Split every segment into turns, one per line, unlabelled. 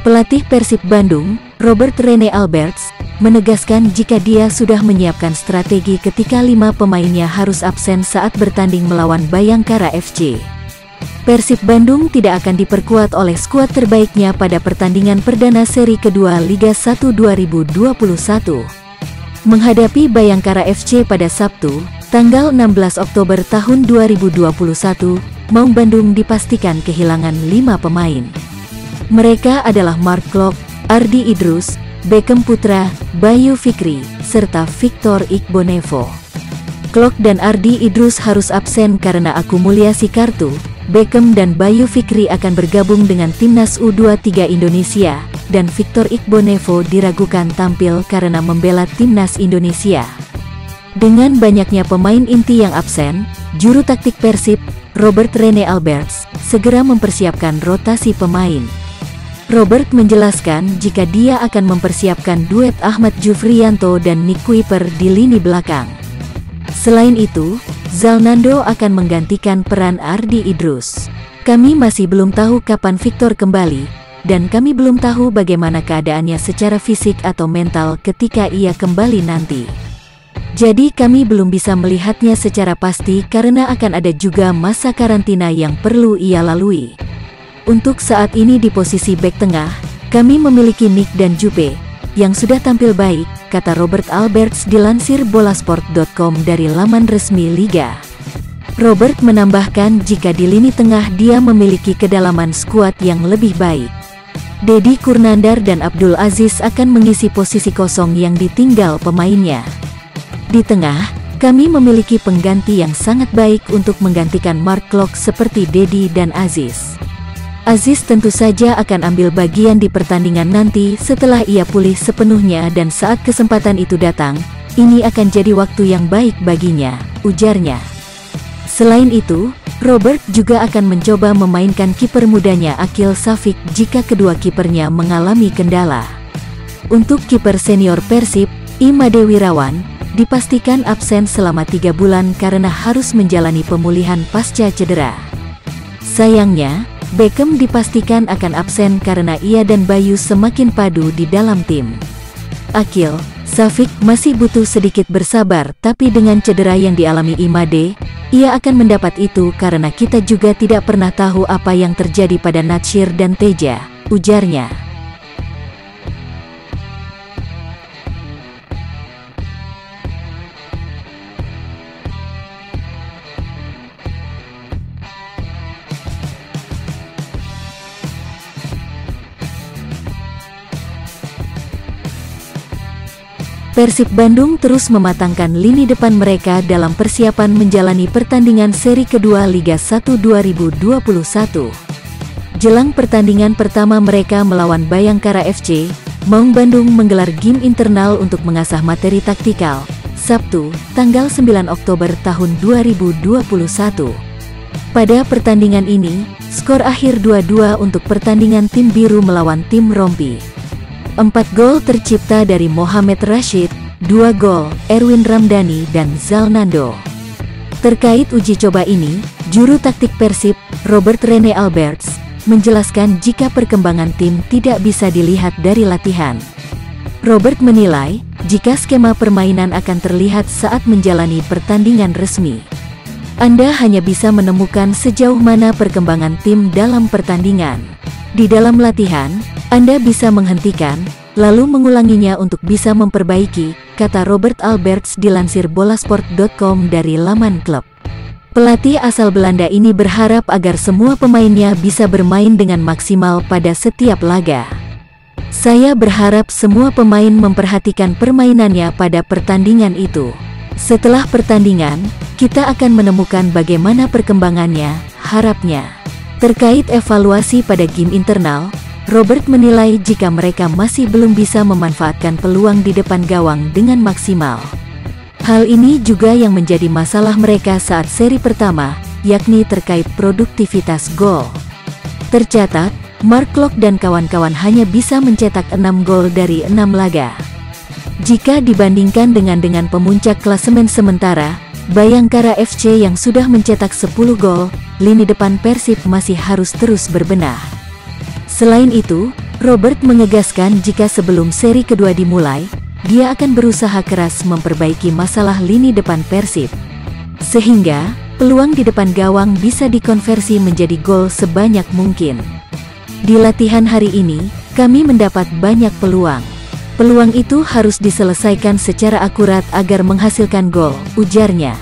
Pelatih Persib Bandung, Robert Rene Alberts, menegaskan jika dia sudah menyiapkan strategi ketika 5 pemainnya harus absen saat bertanding melawan Bayangkara FC. Persib Bandung tidak akan diperkuat oleh skuad terbaiknya pada pertandingan perdana seri kedua Liga 1 2021. Menghadapi Bayangkara FC pada Sabtu, tanggal 16 Oktober tahun 2021, Maung Bandung dipastikan kehilangan 5 pemain. Mereka adalah Mark Klok, Ardi Idrus, Beckham Putra, Bayu Fikri, serta Victor Ikhbonevo. Klok dan Ardi Idrus harus absen karena akumulasi kartu. Beckham dan Bayu Fikri akan bergabung dengan timnas U23 Indonesia, dan Victor Ikhbonevo diragukan tampil karena membela timnas Indonesia. Dengan banyaknya pemain inti yang absen, juru taktik Persib, Robert Rene Alberts, segera mempersiapkan rotasi pemain. Robert menjelaskan jika dia akan mempersiapkan duet Ahmad Jufriyanto dan Nick Kuiper di lini belakang. Selain itu, Zalnando akan menggantikan peran Ardi Idrus. Kami masih belum tahu kapan Victor kembali, dan kami belum tahu bagaimana keadaannya secara fisik atau mental ketika ia kembali nanti. Jadi kami belum bisa melihatnya secara pasti karena akan ada juga masa karantina yang perlu ia lalui. Untuk saat ini di posisi bek tengah, kami memiliki Nick dan Jupe, yang sudah tampil baik, kata Robert Alberts dilansir bolasport.com dari laman resmi Liga. Robert menambahkan jika di lini tengah dia memiliki kedalaman skuad yang lebih baik. Deddy Kurnandar dan Abdul Aziz akan mengisi posisi kosong yang ditinggal pemainnya. Di tengah, kami memiliki pengganti yang sangat baik untuk menggantikan Mark Klok seperti Deddy dan Aziz. Aziz tentu saja akan ambil bagian di pertandingan nanti setelah ia pulih sepenuhnya dan saat kesempatan itu datang, ini akan jadi waktu yang baik baginya, ujarnya. Selain itu, Robert juga akan mencoba memainkan kiper mudanya Akil Safik jika kedua kipernya mengalami kendala. Untuk kiper senior Persib, Imade Wirawan, dipastikan absen selama 3 bulan karena harus menjalani pemulihan pasca cedera. Sayangnya, Beckham dipastikan akan absen karena ia dan Bayu semakin padu di dalam tim. Akil Safik masih butuh sedikit bersabar, tapi dengan cedera yang dialami Imade, ia akan mendapat itu karena kita juga tidak pernah tahu apa yang terjadi pada Natsir dan Teja, ujarnya. Persib Bandung terus mematangkan lini depan mereka dalam persiapan menjalani pertandingan seri kedua Liga 1 2021. Jelang pertandingan pertama mereka melawan Bayangkara FC, Maung Bandung menggelar game internal untuk mengasah materi taktikal, Sabtu, tanggal 9 Oktober tahun 2021. Pada pertandingan ini, skor akhir 2-2 untuk pertandingan tim biru melawan tim Rompi. 4 gol tercipta dari Mohamed Rashid, 2 gol, Erwin Ramdhani dan Zalnando. Terkait uji coba ini, juru taktik Persib, Robert Rene Alberts, menjelaskan jika perkembangan tim tidak bisa dilihat dari latihan. Robert menilai, jika skema permainan akan terlihat saat menjalani pertandingan resmi. Anda hanya bisa menemukan sejauh mana perkembangan tim dalam pertandingan. Di dalam latihan, Anda bisa menghentikan, lalu mengulanginya untuk bisa memperbaiki, kata Robert Alberts dilansir bolasport.com dari laman klub. Pelatih asal Belanda ini berharap agar semua pemainnya bisa bermain dengan maksimal pada setiap laga. Saya berharap semua pemain memperhatikan permainannya pada pertandingan itu. Setelah pertandingan, kita akan menemukan bagaimana perkembangannya, harapnya. Terkait evaluasi pada game internal, Robert menilai jika mereka masih belum bisa memanfaatkan peluang di depan gawang dengan maksimal. Hal ini juga yang menjadi masalah mereka saat seri pertama, yakni terkait produktivitas gol. Tercatat, Mark Klok dan kawan-kawan hanya bisa mencetak 6 gol dari 6 laga. Jika dibandingkan dengan pemuncak klasemen sementara, Bayangkara FC yang sudah mencetak 10 gol, lini depan Persib masih harus terus berbenah. Selain itu, Robert mengegaskan jika sebelum seri kedua dimulai, dia akan berusaha keras memperbaiki masalah lini depan Persib, sehingga peluang di depan gawang bisa dikonversi menjadi gol sebanyak mungkin. Di latihan hari ini, kami mendapat banyak peluang. Peluang itu harus diselesaikan secara akurat agar menghasilkan gol, ujarnya.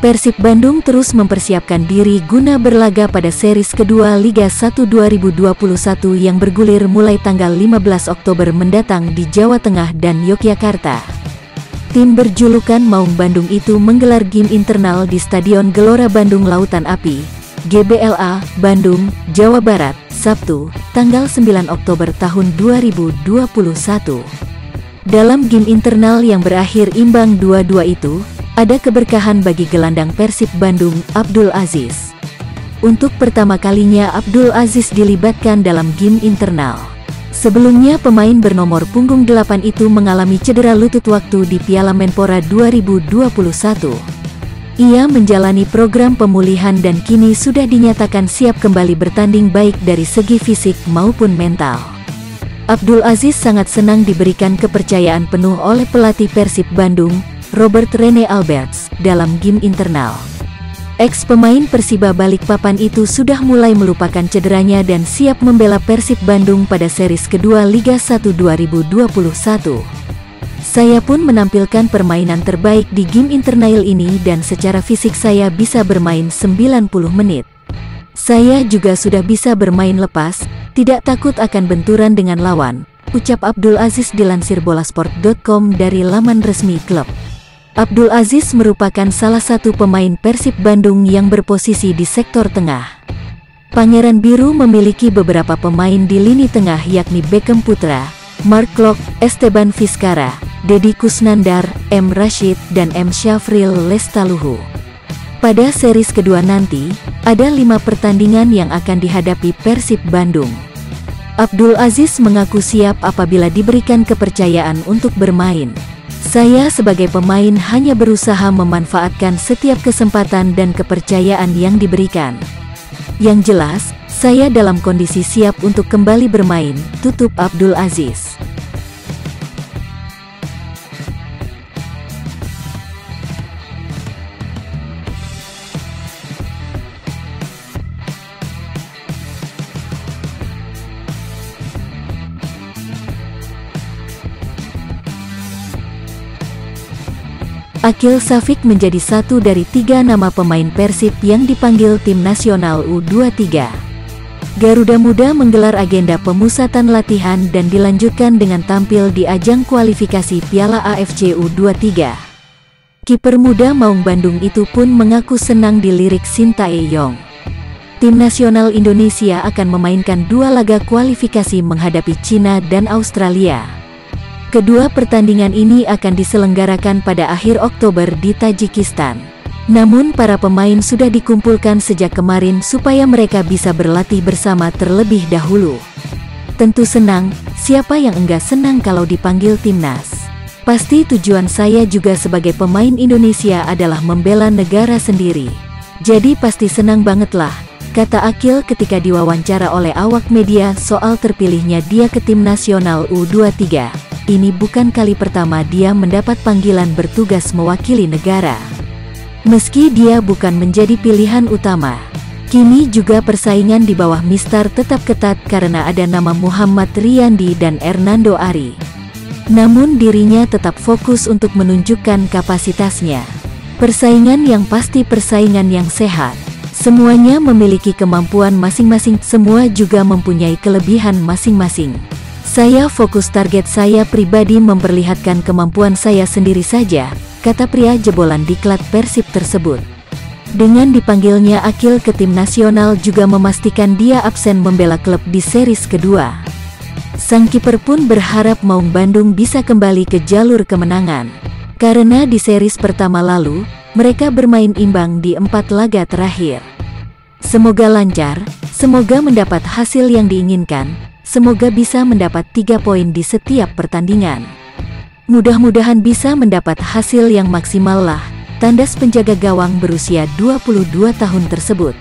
Persib Bandung terus mempersiapkan diri guna berlaga pada series kedua Liga 1 2021 yang bergulir mulai tanggal 15 Oktober mendatang di Jawa Tengah dan Yogyakarta. Tim berjulukan Maung Bandung itu menggelar game internal di Stadion Gelora Bandung Lautan Api, GBLA, Bandung, Jawa Barat, Sabtu, tanggal 9 Oktober tahun 2021. Dalam game internal yang berakhir imbang 2-2 itu, ada keberkahan bagi gelandang Persib Bandung, Abdul Aziz. Untuk pertama kalinya Abdul Aziz dilibatkan dalam game internal. Sebelumnya pemain bernomor punggung 8 itu mengalami cedera lutut waktu di Piala Menpora 2021. Ia menjalani program pemulihan dan kini sudah dinyatakan siap kembali bertanding baik dari segi fisik maupun mental. Abdul Aziz sangat senang diberikan kepercayaan penuh oleh pelatih Persib Bandung, Robert Rene Alberts, dalam game internal. Ex-pemain Persiba Balikpapan itu sudah mulai melupakan cederanya dan siap membela Persib Bandung pada series kedua Liga 1 2021. Saya pun menampilkan permainan terbaik di game internal ini dan secara fisik saya bisa bermain 90 menit. Saya juga sudah bisa bermain lepas, tidak takut akan benturan dengan lawan, ucap Abdul Aziz dilansir bolasport.com dari laman resmi klub. Abdul Aziz merupakan salah satu pemain Persib Bandung yang berposisi di sektor tengah. Pangeran Biru memiliki beberapa pemain di lini tengah yakni Beckham Putra, Mark Klok, Esteban Vizcara, Deddy Kusnandar, M. Rashid, dan M. Syafril Lestaluhu. Pada series kedua nanti, ada 5 pertandingan yang akan dihadapi Persib Bandung. Abdul Aziz mengaku siap apabila diberikan kepercayaan untuk bermain. Saya sebagai pemain hanya berusaha memanfaatkan setiap kesempatan dan kepercayaan yang diberikan. Yang jelas, saya dalam kondisi siap untuk kembali bermain, tutup Abdul Aziz. Akil Safik menjadi satu dari 3 nama pemain Persib yang dipanggil tim nasional U23. Garuda Muda menggelar agenda pemusatan latihan dan dilanjutkan dengan tampil di ajang kualifikasi Piala AFC U23. Kiper muda Maung Bandung itu pun mengaku senang dilirik Sintayong. Tim nasional Indonesia akan memainkan 2 laga kualifikasi menghadapi Cina dan Australia. Kedua pertandingan ini akan diselenggarakan pada akhir Oktober di Tajikistan. Namun para pemain sudah dikumpulkan sejak kemarin supaya mereka bisa berlatih bersama terlebih dahulu. Tentu senang, siapa yang enggak senang kalau dipanggil timnas. Pasti tujuan saya juga sebagai pemain Indonesia adalah membela negara sendiri. Jadi pasti senang banget lah, kata Akil ketika diwawancara oleh awak media soal terpilihnya dia ke tim nasional U23. Ini bukan kali pertama dia mendapat panggilan bertugas mewakili negara. Meski dia bukan menjadi pilihan utama, kini juga persaingan di bawah Mistar tetap ketat karena ada nama Muhammad Riyandi dan Hernando Ari. Namun dirinya tetap fokus untuk menunjukkan kapasitasnya. Persaingan yang pasti persaingan yang sehat. Semuanya memiliki kemampuan masing-masing, semua juga mempunyai kelebihan masing-masing. Saya fokus target saya pribadi memperlihatkan kemampuan saya sendiri saja, kata pria jebolan diklat Persib tersebut. Dengan dipanggilnya Akil ke tim nasional juga memastikan dia absen membela klub di series kedua. Sang kiper pun berharap Maung Bandung bisa kembali ke jalur kemenangan. Karena di series pertama lalu, mereka bermain imbang di 4 laga terakhir. Semoga lancar, semoga mendapat hasil yang diinginkan, Semoga bisa mendapat 3 poin di setiap pertandingan. Mudah-mudahan bisa mendapat hasil yang maksimal lah, tandas penjaga gawang berusia 22 tahun tersebut.